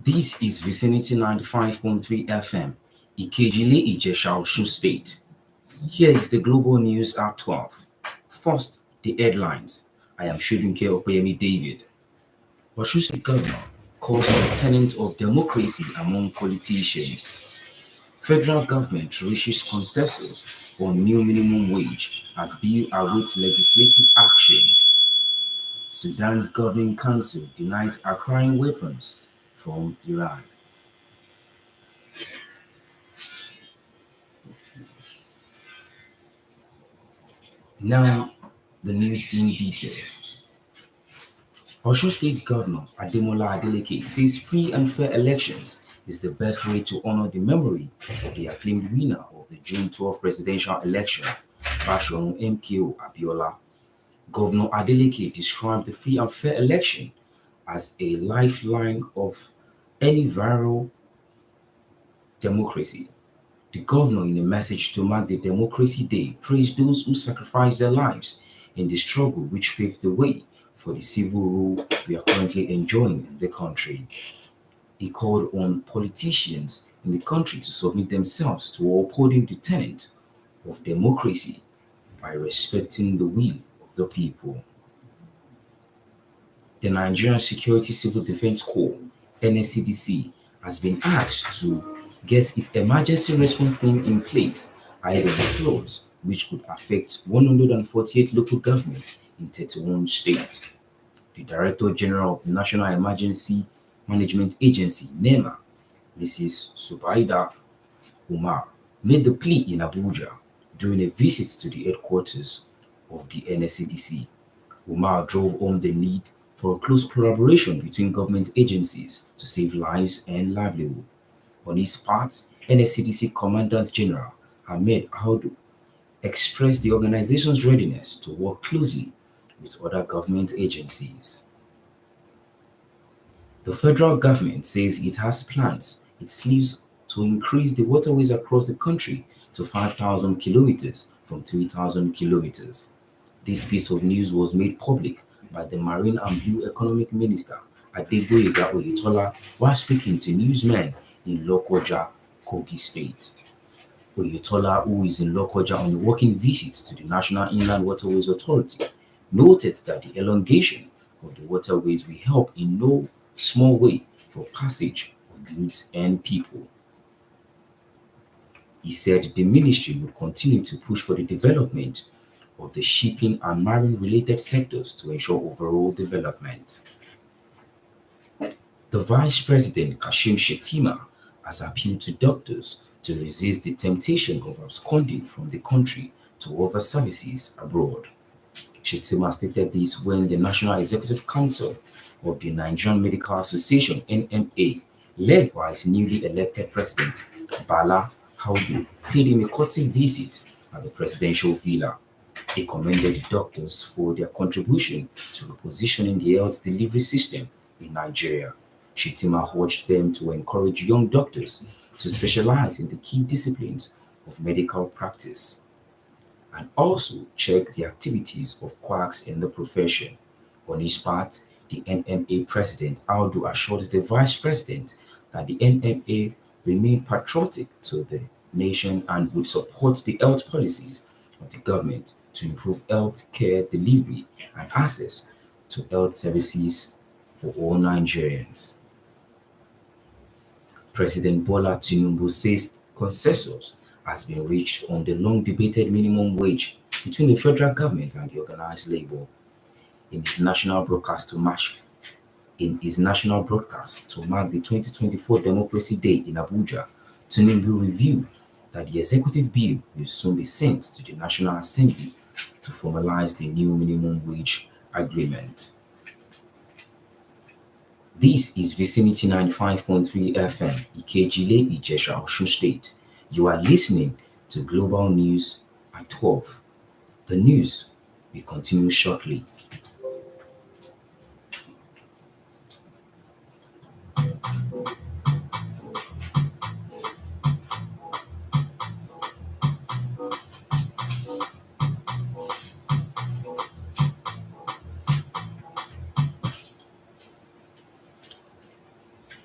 This is Vicinity 95.3 FM, Ikejile Ijesha Osun State. Here is the global news at 12. First, the headlines. I am Shodunike Opeyemi David. Osun State Governor calls for a tenet of democracy among politicians. Federal government reaches consensus on new minimum wage as bill awaits legislative action. Sudan's governing council denies acquiring weapons from Iran. Now, the news in details. Osun State Governor Ademola Adeleke says free and fair elections is the best way to honor the memory of the acclaimed winner of the June 12 presidential election, Bashorun MKO Abiola. Governor Adeleke described the free and fair election as a lifeline of any viral democracy. The governor, in a message to mark the Democracy Day, praised those who sacrificed their lives in the struggle which paved the way for the civil rule we are currently enjoying in the country. He called on politicians in the country to submit themselves to upholding the tenet of democracy by respecting the will of the people. The Nigerian Security Civil Defense Corps (NSCDC) has been asked to get its emergency response team in place ahead of the floods, which could affect 148 local governments in 31 states. The Director General of the National Emergency Management Agency (NEMA), Mrs. Subaida Umar, made the plea in Abuja during a visit to the headquarters of the NSCDC. Umar drove home the need for a close collaboration between government agencies to save lives and livelihood. On his part, NSCDC Commandant General Ahmed Audu expressed the organization's readiness to work closely with other government agencies. The federal government says it has plans it sleeves to increase the waterways across the country to 5,000 kilometers from 3,000 kilometers. This piece of news was made public by the Marine and Blue Economic Minister Adegboyega Oyetola while speaking to newsmen in Lokoja, Kogi State. Oyetola, who is in Lokoja on a working visit to the National Inland Waterways Authority, noted that the elongation of the waterways will help in no small way for passage of goods and people. He said the ministry would continue to push for the development of the shipping and marine-related sectors to ensure overall development. The Vice President Kashim Shettima has appealed to doctors to resist the temptation of absconding from the country to offer services abroad. Shettima stated this when the National Executive Council of the Nigerian Medical Association (NMA), led by its newly elected president Bala Audu, paid him a courtesy visit at the presidential villa. He commended the doctors for their contribution to repositioning the health delivery system in Nigeria. Shettima urged them to encourage young doctors to specialize in the key disciplines of medical practice and also check the activities of quacks in the profession. On his part, the NMA president Audu assured the vice president that the NMA remain patriotic to the nation and would support the health policies of the government to improve health care delivery and access to health services for all Nigerians. President Bola Tinubu says consensus has been reached on the long-debated minimum wage between the federal government and the organized labor. In his national broadcast to mark the 2024 Democracy Day in Abuja, Tinubu revealed that the executive bill will soon be sent to the National Assembly to formalize the new minimum wage agreement. This is Vicinity 95.3 FM, Ikejile Ijesha Osun State. You are listening to Global News at 12. The news will continue shortly.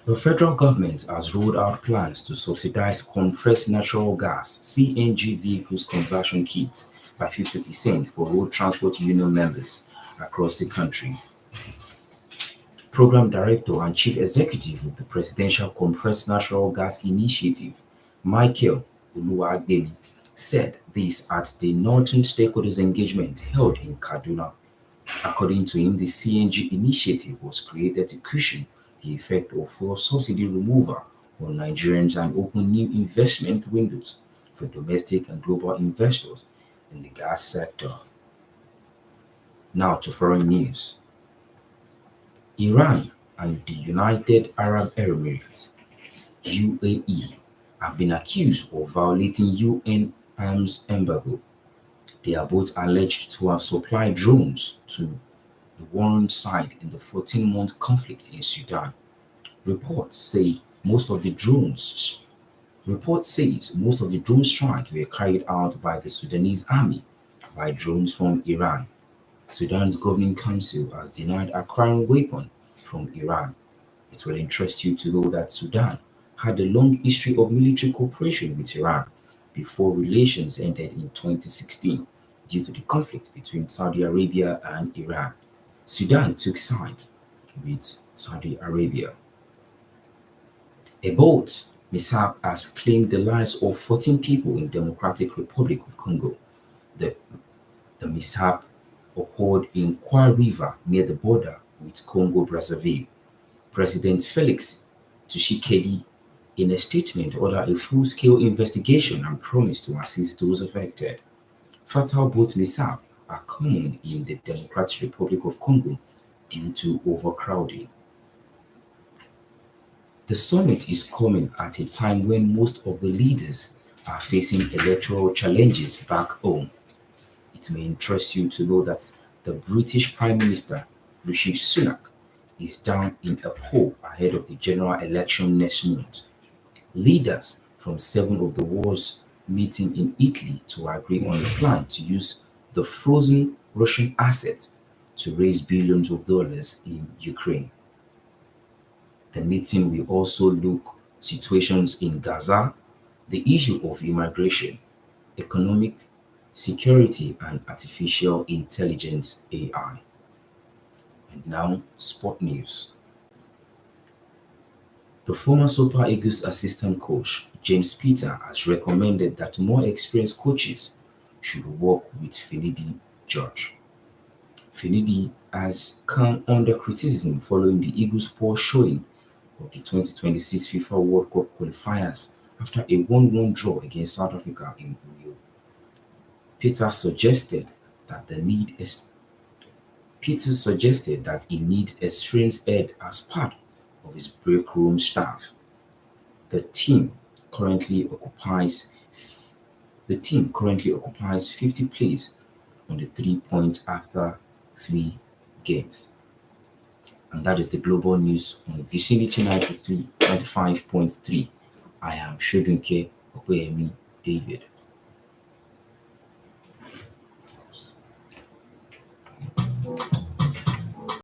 The federal government has rolled out plans to subsidize compressed natural gas (CNG) vehicles conversion kits by 50% for road transport union members across the country. Program Director and Chief Executive of the Presidential Compressed Natural Gas Initiative, Michael Oluwagbemi, said this at the Northern Stakeholders Engagement held in Kaduna. According to him, the CNG initiative was created to cushion the effect of fuel subsidy removal on Nigerians and open new investment windows for domestic and global investors in the gas sector. Now to foreign news. Iran and the United Arab Emirates (UAE) have been accused of violating UN arms embargo. They are both alleged to have supplied drones to the warring side in the 14-month conflict in Sudan. Reports say most of the drones Report says most of the drone strikes were carried out by the Sudanese army by drones from Iran. Sudan's governing council has denied acquiring weapons from Iran. It will interest you to know that Sudan had a long history of military cooperation with Iran before relations ended in 2016 due to the conflict between Saudi Arabia and Iran. Sudan took sides with Saudi Arabia. A boat mishap has claimed the lives of 14 people in Democratic Republic of Congo. The, the mishap occurred in Kwa River near the border with Congo-Brazzaville. President Felix Tshisekedi, in a statement, ordered a full-scale investigation and promised to assist those affected. Fatal boat mishaps are common in the Democratic Republic of Congo due to overcrowding. The summit is coming at a time when most of the leaders are facing electoral challenges back home. It may interest you to know that the British Prime Minister, Rishi Sunak, is down in a poll ahead of the general election next month. Leaders from seven of the world's meeting in Italy to agree on a plan to use the frozen Russian assets to raise billions of dollars in Ukraine. The meeting will also look situations in Gaza, the issue of immigration, economic security and artificial intelligence (AI). And now, sport news. The former Super Eagles assistant coach, James Peter, has recommended that more experienced coaches should work with Finidi George. Finidi has come under criticism following the Eagles' poor showing of the 2026 FIFA World Cup qualifiers after a 1-1 draw against South Africa in Rio. Peter suggested that the need is Peter suggested that he needs a experienced head as part of his break room staff. The team currently occupies the team currently occupies 50th place on the 3 points after 3 games. And that is the global news on Vicinity 95.3. I am Shodunike Opeyemi David.